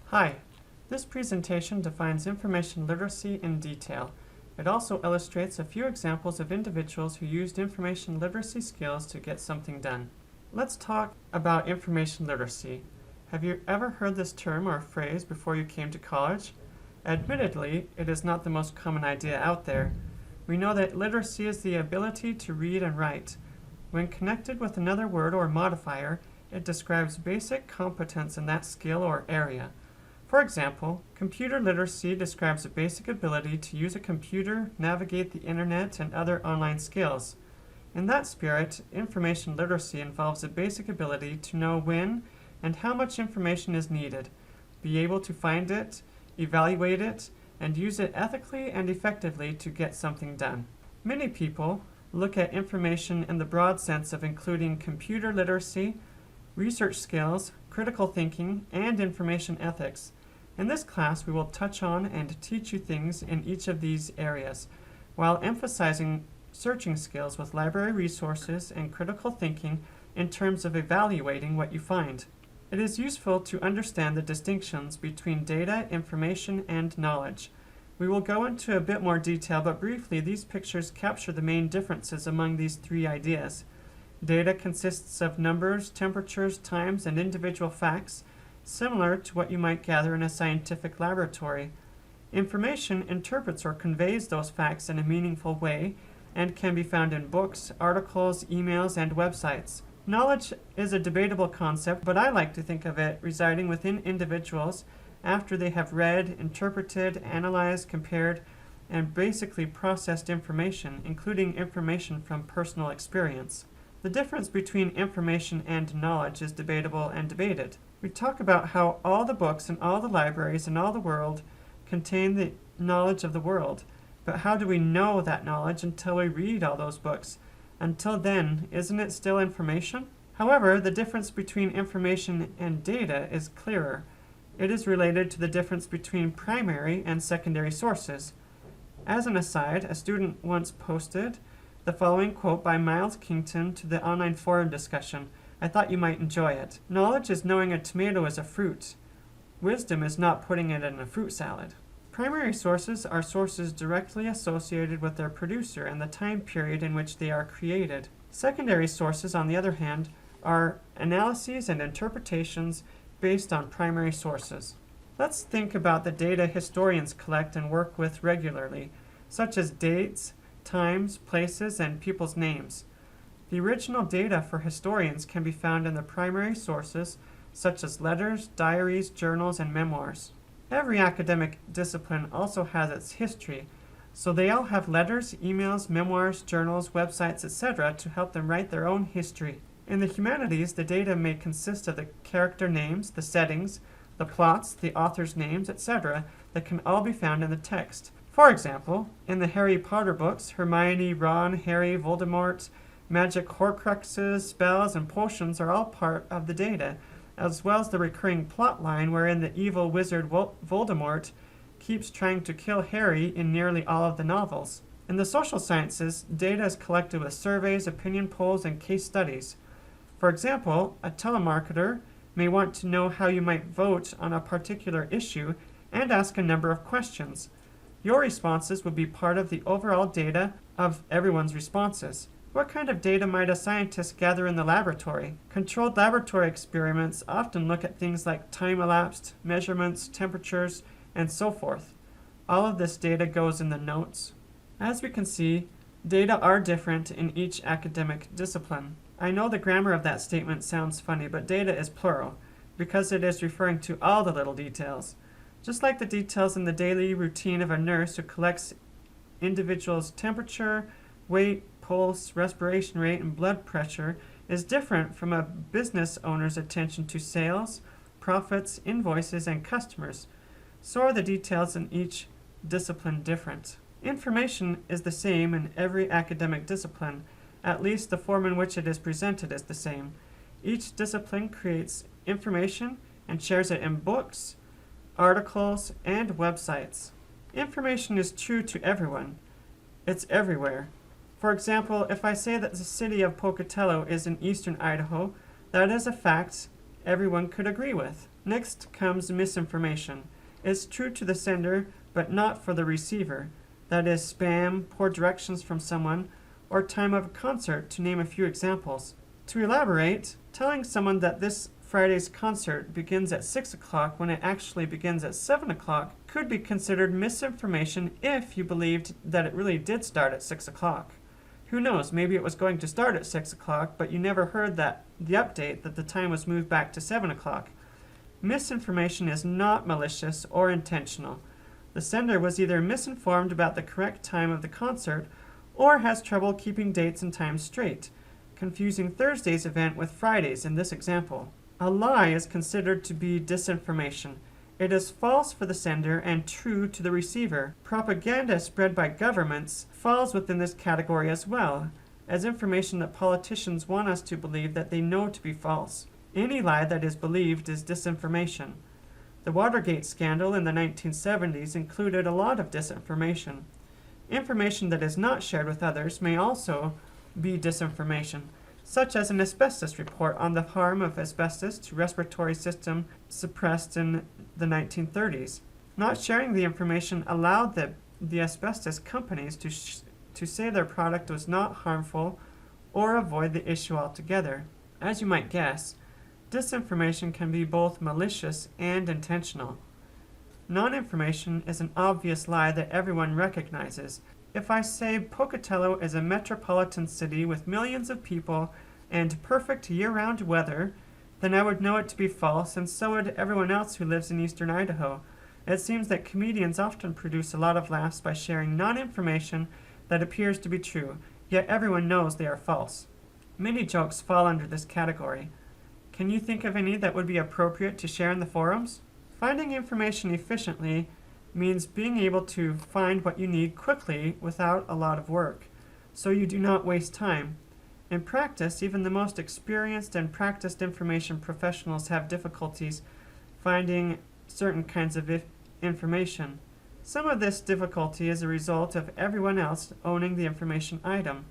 Hi, this presentation defines information literacy in detail. It also illustrates a few examples of individuals who used information literacy skills to get something done. Let's talk about information literacy. Have you ever heard this term or phrase before you came to college? Admittedly, it is not the most common idea out there. We know that literacy is the ability to read and write. When connected with another word or modifier, it describes basic competence in that skill or area. For example, computer literacy describes the basic ability to use a computer, navigate the internet, and other online skills. In that spirit, information literacy involves a basic ability to know when and how much information is needed, be able to find it, evaluate it, and use it ethically and effectively to get something done. Many people look at information in the broad sense of including computer literacy, research skills, critical thinking, and information ethics. In this class, we will touch on and teach you things in each of these areas, while emphasizing searching skills with library resources and critical thinking in terms of evaluating what you find. It is useful to understand the distinctions between data, information, and knowledge. We will go into a bit more detail, but briefly, these pictures capture the main differences among these three ideas. Data consists of numbers, temperatures, times, and individual facts, similar to what you might gather in a scientific laboratory. Information interprets or conveys those facts in a meaningful way and can be found in books, articles, emails, and websites. Knowledge is a debatable concept, but I like to think of it residing within individuals after they have read, interpreted, analyzed, compared, and basically processed information, including information from personal experience. The difference between information and knowledge is debatable and debated. We talk about how all the books and all the libraries in all the world contain the knowledge of the world, but how do we know that knowledge until we read all those books? Until then, isn't it still information? However, the difference between information and data is clearer. It is related to the difference between primary and secondary sources. As an aside, a student once posted the following quote by Miles Kington to the online forum discussion. I thought you might enjoy it. Knowledge is knowing a tomato is a fruit. Wisdom is not putting it in a fruit salad. Primary sources are sources directly associated with their producer and the time period in which they are created. Secondary sources, on the other hand, are analyses and interpretations based on primary sources. Let's think about the data historians collect and work with regularly, such as dates, times, places, and people's names. The original data for historians can be found in the primary sources, such as letters, diaries, journals, and memoirs. Every academic discipline also has its history, so they all have letters, emails, memoirs, journals, websites, etc. to help them write their own history. In the humanities, the data may consist of the character names, the settings, the plots, the authors' names, etc. that can all be found in the text. For example, in the Harry Potter books, Hermione, Ron, Harry, Voldemort, magic horcruxes, spells, and potions are all part of the data, as well as the recurring plot line wherein the evil wizard Voldemort keeps trying to kill Harry in nearly all of the novels. In the social sciences, data is collected with surveys, opinion polls, and case studies. For example, a telemarketer may want to know how you might vote on a particular issue and ask a number of questions. Your responses would be part of the overall data of everyone's responses. What kind of data might a scientist gather in the laboratory? Controlled laboratory experiments often look at things like time elapsed, measurements, temperatures, and so forth. All of this data goes in the notes. As we can see, data are different in each academic discipline. I know the grammar of that statement sounds funny, but data is plural, because it is referring to all the little details. Just like the details in the daily routine of a nurse who collects individuals' temperature, weight, pulse, respiration rate, and blood pressure is different from a business owner's attention to sales, profits, invoices, and customers. So are the details in each discipline different. Information is the same in every academic discipline. At least the form in which it is presented is the same. Each discipline creates information and shares it in books, articles, and websites. Information is true to everyone. It's everywhere. For example, if I say that the city of Pocatello is in eastern Idaho, that is a fact everyone could agree with. Next comes misinformation. It's true to the sender, but not for the receiver. That is spam, poor directions from someone, or time of a concert, to name a few examples. To elaborate, telling someone that this Friday's concert begins at 6 o'clock when it actually begins at 7 o'clock could be considered misinformation if you believed that it really did start at 6 o'clock. Who knows, maybe it was going to start at 6 o'clock, but you never heard the update that the time was moved back to 7 o'clock. Misinformation is not malicious or intentional. The sender was either misinformed about the correct time of the concert or has trouble keeping dates and times straight, confusing Thursday's event with Friday's in this example. A lie is considered to be disinformation. It is false for the sender and true to the receiver. Propaganda spread by governments falls within this category as well, as information that politicians want us to believe that they know to be false. Any lie that is believed is disinformation. The Watergate scandal in the 1970s included a lot of disinformation. Information that is not shared with others may also be disinformation, such as an asbestos report on the harm of asbestos to respiratory system suppressed in the 1930s. Not sharing the information allowed the asbestos companies to say their product was not harmful or avoid the issue altogether. As you might guess, disinformation can be both malicious and intentional. Non-information is an obvious lie that everyone recognizes. If I say Pocatello is a metropolitan city with millions of people and perfect year-round weather, then I would know it to be false, and so would everyone else who lives in eastern Idaho. It seems that comedians often produce a lot of laughs by sharing non-information that appears to be true, yet everyone knows they are false. Many jokes fall under this category. Can you think of any that would be appropriate to share in the forums? Finding information efficiently means being able to find what you need quickly without a lot of work, so you do not waste time. In practice, even the most experienced and practiced information professionals have difficulties finding certain kinds of information. Some of this difficulty is a result of everyone else owning the information item.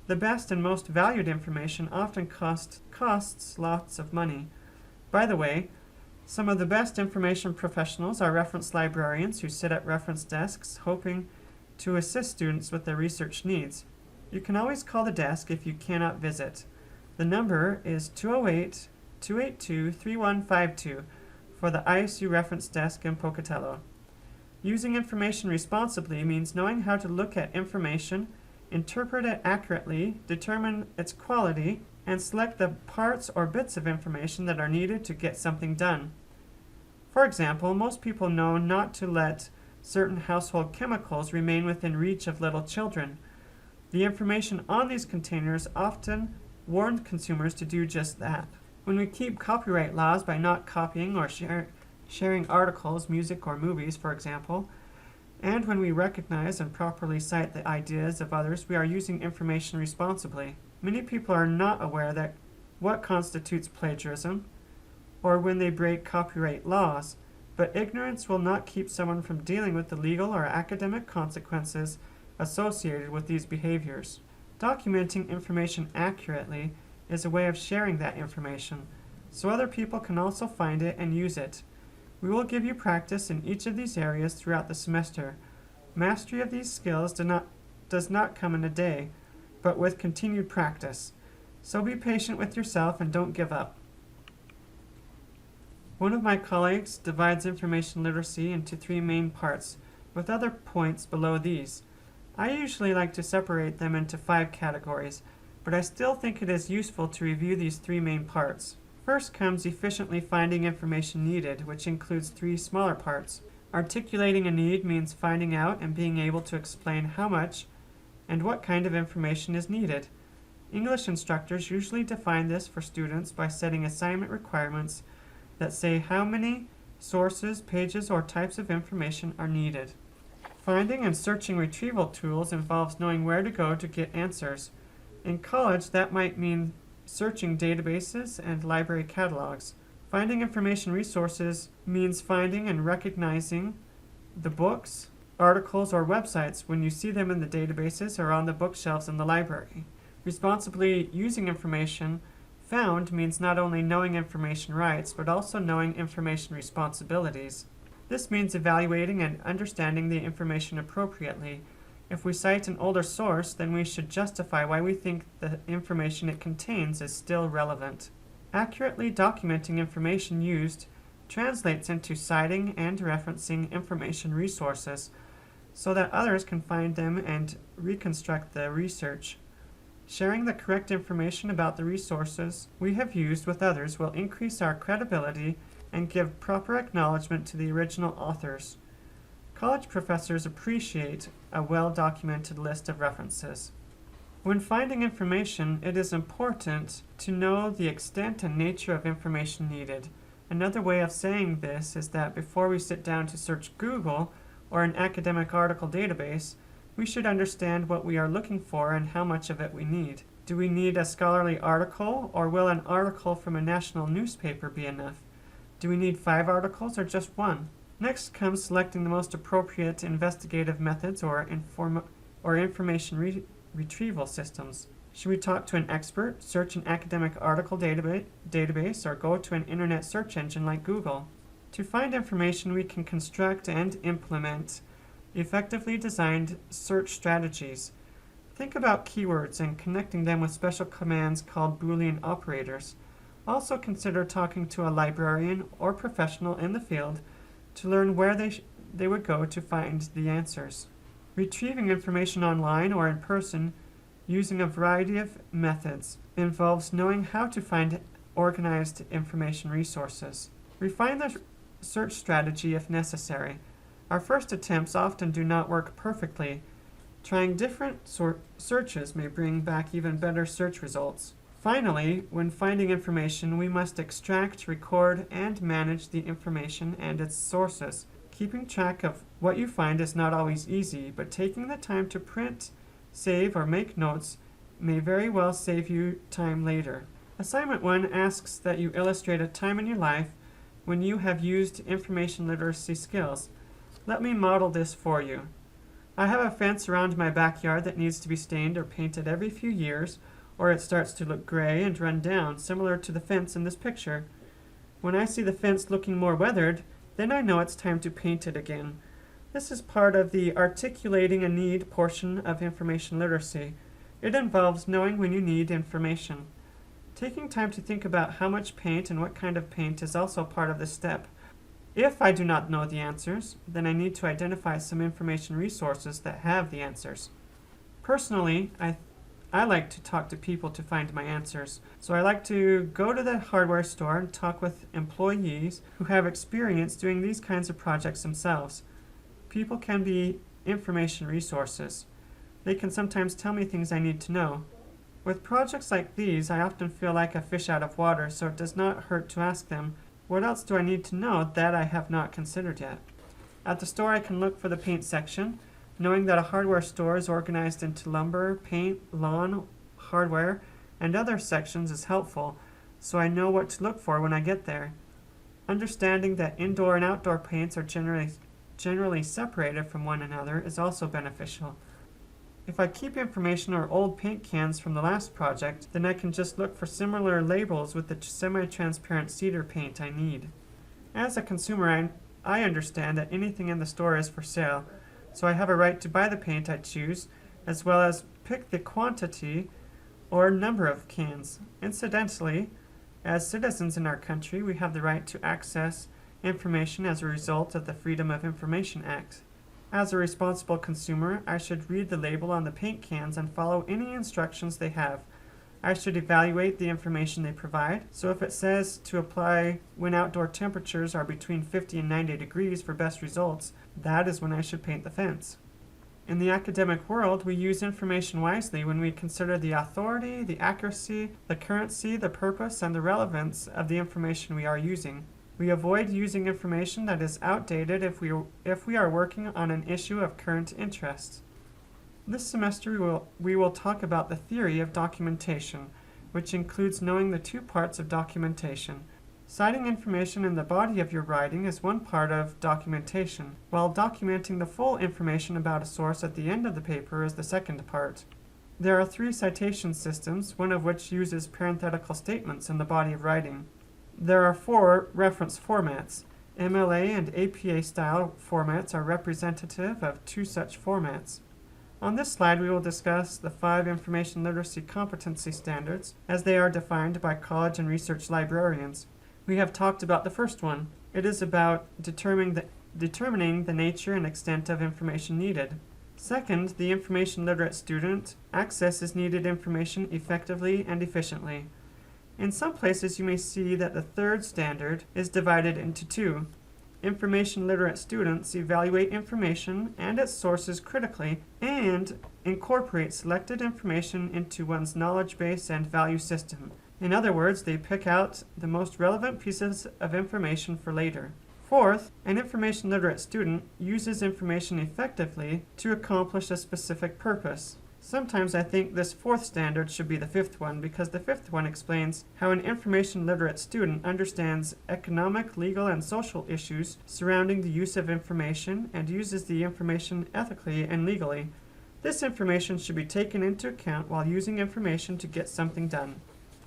The best and most valued information often costs lots of money. By the way, some of the best information professionals are reference librarians who sit at reference desks hoping to assist students with their research needs. You can always call the desk if you cannot visit. The number is 208-282-3152 for the ISU reference desk in Pocatello. Using information responsibly means knowing how to look at information, interpret it accurately, determine its quality, and select the parts or bits of information that are needed to get something done. For example, most people know not to let certain household chemicals remain within reach of little children. The information on these containers often warned consumers to do just that. When we keep copyright laws by not copying or sharing articles, music, or movies, for example, and when we recognize and properly cite the ideas of others, we are using information responsibly. Many people are not aware that what constitutes plagiarism, or when they break copyright laws, but ignorance will not keep someone from dealing with the legal or academic consequences associated with these behaviors. Documenting information accurately is a way of sharing that information, so other people can also find it and use it. We will give you practice in each of these areas throughout the semester. Mastery of these skills does not come in a day, but with continued practice. So be patient with yourself and don't give up. One of my colleagues divides information literacy into 3 main parts, with other points below these. I usually like to separate them into 5 categories, but I still think it is useful to review these 3 main parts. First comes efficiently finding information needed, which includes 3 smaller parts. Articulating a need means finding out and being able to explain how much and what kind of information is needed. English instructors usually define this for students by setting assignment requirements that say how many sources, pages, or types of information are needed. Finding and searching retrieval tools involves knowing where to go to get answers. In college, that might mean searching databases and library catalogs. Finding information resources means finding and recognizing the books, articles, or websites when you see them in the databases or on the bookshelves in the library. Responsibly using information Found means not only knowing information rights, but also knowing information responsibilities. This means evaluating and understanding the information appropriately. If we cite an older source, then we should justify why we think the information it contains is still relevant. Accurately documenting information used translates into citing and referencing information resources so that others can find them and reconstruct the research. Sharing the correct information about the resources we have used with others will increase our credibility and give proper acknowledgement to the original authors. College professors appreciate a well-documented list of references. When finding information, it is important to know the extent and nature of information needed. Another way of saying this is that before we sit down to search Google or an academic article database, we should understand what we are looking for and how much of it we need. Do we need a scholarly article, or will an article from a national newspaper be enough? Do we need 5 articles or just 1? Next comes selecting the most appropriate investigative methods or information retrieval systems. Should we talk to an expert, search an academic article database, or go to an internet search engine like Google? To find information, we can construct and implement effectively designed search strategies. Think about keywords and connecting them with special commands called Boolean operators. Also consider talking to a librarian or professional in the field to learn where they would go to find the answers. Retrieving information online or in person using a variety of methods involves knowing how to find organized information resources. Refine the search strategy if necessary. Our first attempts often do not work perfectly. Trying different searches may bring back even better search results. Finally, when finding information, we must extract, record, and manage the information and its sources. Keeping track of what you find is not always easy, but taking the time to print, save, or make notes may very well save you time later. Assignment 1 asks that you illustrate a time in your life when you have used information literacy skills. Let me model this for you. I have a fence around my backyard that needs to be stained or painted every few years, or it starts to look gray and run down, similar to the fence in this picture. When I see the fence looking more weathered, then I know it's time to paint it again. This is part of the articulating a need portion of information literacy. It involves knowing when you need information. Taking time to think about how much paint and what kind of paint is also part of this step. If I do not know the answers, then I need to identify some information resources that have the answers. Personally, I like to talk to people to find my answers. So I like to go to the hardware store and talk with employees who have experience doing these kinds of projects themselves. People can be information resources. They can sometimes tell me things I need to know. With projects like these, I often feel like a fish out of water, so it does not hurt to ask them, what else do I need to know that I have not considered yet? At the store, I can look for the paint section. Knowing that a hardware store is organized into lumber, paint, lawn, hardware, and other sections is helpful, so I know what to look for when I get there. Understanding that indoor and outdoor paints are generally separated from one another is also beneficial. If I keep information or old paint cans from the last project, then I can just look for similar labels with the semi-transparent cedar paint I need. As a consumer, I understand that anything in the store is for sale, so I have a right to buy the paint I choose, as well as pick the quantity or number of cans. Incidentally, as citizens in our country, we have the right to access information as a result of the Freedom of Information Act. As a responsible consumer, I should read the label on the paint cans and follow any instructions they have. I should evaluate the information they provide, so if it says to apply when outdoor temperatures are between 50 and 90 degrees for best results, that is when I should paint the fence. In the academic world, we use information wisely when we consider the authority, the accuracy, the currency, the purpose, and the relevance of the information we are using. We avoid using information that is outdated if we are working on an issue of current interest. This semester we will talk about the theory of documentation, which includes knowing the 2 parts of documentation. Citing information in the body of your writing is one part of documentation, while documenting the full information about a source at the end of the paper is the second part. There are 3 citation systems, one of which uses parenthetical statements in the body of writing. There are 4 reference formats. MLA and APA style formats are representative of 2 such formats. On this slide, we will discuss the 5 information literacy competency standards as they are defined by college and research librarians. We have talked about the first one. It is about determining the nature and extent of information needed. Second, the information literate student accesses needed information effectively and efficiently. In some places, you may see that the third standard is divided into 2. Information literate students evaluate information and its sources critically and incorporate selected information into one's knowledge base and value system. In other words, they pick out the most relevant pieces of information for later. Fourth, an information literate student uses information effectively to accomplish a specific purpose. Sometimes I think this 4th standard should be the 5th one because the 5th one explains how an information literate student understands economic, legal, and social issues surrounding the use of information and uses the information ethically and legally. This information should be taken into account while using information to get something done.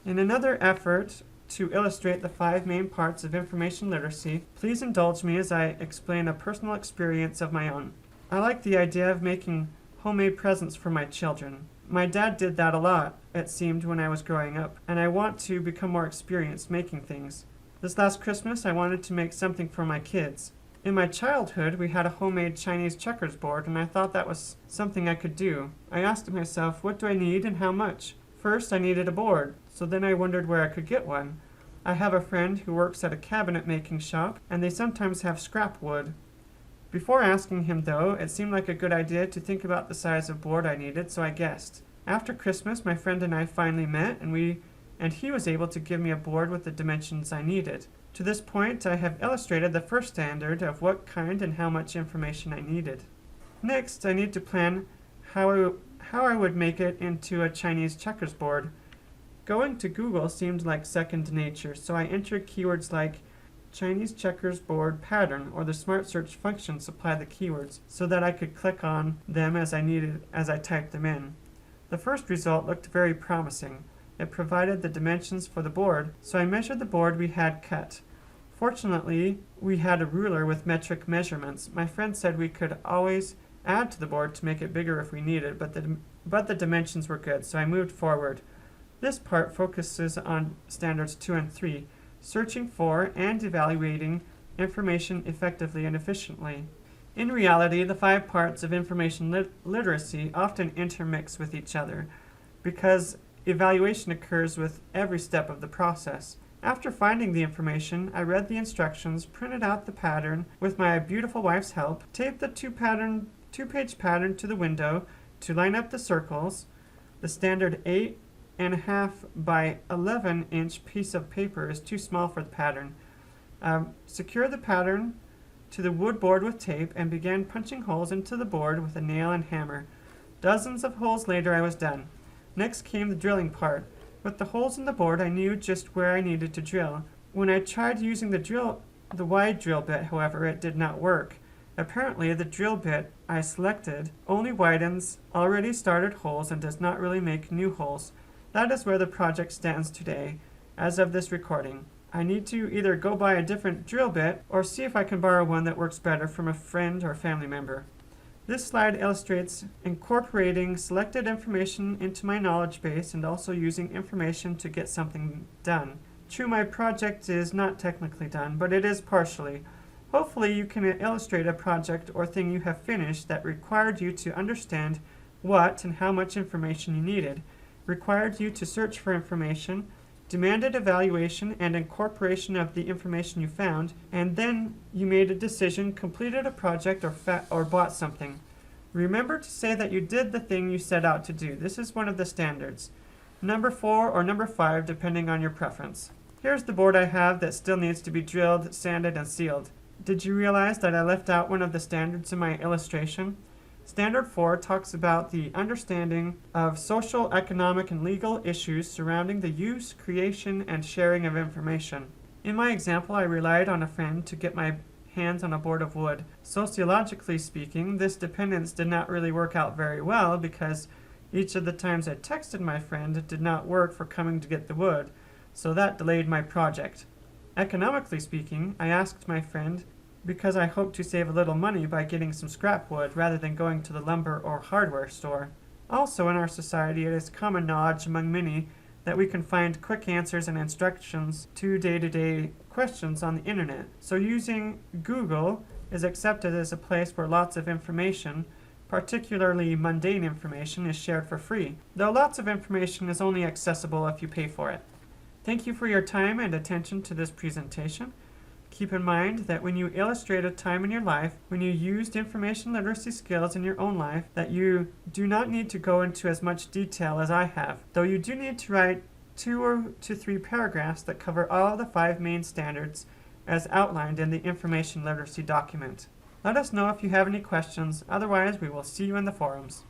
In another effort to illustrate the 5 main parts of information literacy, please indulge me as I explain a personal experience of my own. I like the idea of making homemade presents for my children. My dad did that a lot, it seemed, when I was growing up, and I want to become more experienced making things. This last Christmas, I wanted to make something for my kids. In my childhood, we had a homemade Chinese checkers board, and I thought that was something I could do. I asked myself, what do I need and how much? First, I needed a board, so then I wondered where I could get one. I have a friend who works at a cabinet making shop, and they sometimes have scrap wood. Before asking him, though, it seemed like a good idea to think about the size of board I needed, so I guessed. After Christmas, my friend and I finally met, and he was able to give me a board with the dimensions I needed. To this point, I have illustrated the first standard of what kind and how much information I needed. Next, I need to plan how I would make it into a Chinese checkers board. Going to Google seemed like second nature, so I entered keywords like Chinese checkers board pattern, or the Smart Search function supplied the keywords so that I could click on them as I typed them in. The first result looked very promising. It provided the dimensions for the board, so I measured the board we had cut. Fortunately, we had a ruler with metric measurements. My friend said we could always add to the board to make it bigger if we needed, but the dimensions were good, so I moved forward. This part focuses on standards 2 and 3. Searching for and evaluating information effectively and efficiently. In reality, the 5 parts of information literacy often intermix with each other because evaluation occurs with every step of the process. After finding the information, I read the instructions, printed out the pattern with my beautiful wife's help, taped the 2-page pattern to the window to line up the circles. The standard 8.5 by 11-inch piece of paper is too small for the pattern. Secure the pattern to the wood board with tape and began punching holes into the board with a nail and hammer. Dozens of holes later, I was done. Next came the drilling part. With the holes in the board, I knew just where I needed to drill. When I tried using the wide drill bit, however, it did not work. Apparently, the drill bit I selected only widens already started holes and does not really make new holes. That is where the project stands today, as of this recording. I need to either go buy a different drill bit or see if I can borrow one that works better from a friend or family member. This slide illustrates incorporating selected information into my knowledge base and also using information to get something done. True, my project is not technically done, but it is partially. Hopefully you can illustrate a project or thing you have finished that required you to understand what and how much information you needed, required you to search for information, demanded evaluation and incorporation of the information you found, and then you made a decision, completed a project, or bought something. Remember to say that you did the thing you set out to do. This is one of the standards. Number 4 or number 5, depending on your preference. Here's the board I have that still needs to be drilled, sanded, and sealed. Did you realize that I left out one of the standards in my illustration? Standard 4 talks about the understanding of social, economic, and legal issues surrounding the use, creation, and sharing of information. In my example, I relied on a friend to get my hands on a board of wood. Sociologically speaking, this dependence did not really work out very well because Each of the times I texted my friend did not work for coming to get the wood, so that delayed my project. Economically speaking, I asked my friend because I hoped to save a little money by getting some scrap wood rather than going to the lumber or hardware store. Also, in our society, it is common knowledge among many that we can find quick answers and instructions to day-to-day questions on the internet. So using Google is accepted as a place where lots of information, particularly mundane information, is shared for free, though lots of information is only accessible if you pay for it. Thank you for your time and attention to this presentation. Keep in mind that when you illustrate a time in your life when you used information literacy skills in your own life, that you do not need to go into as much detail as I have, though you do need to write 2 to 3 paragraphs that cover all the 5 main standards as outlined in the information literacy document. Let us know if you have any questions, otherwise we will see you in the forums.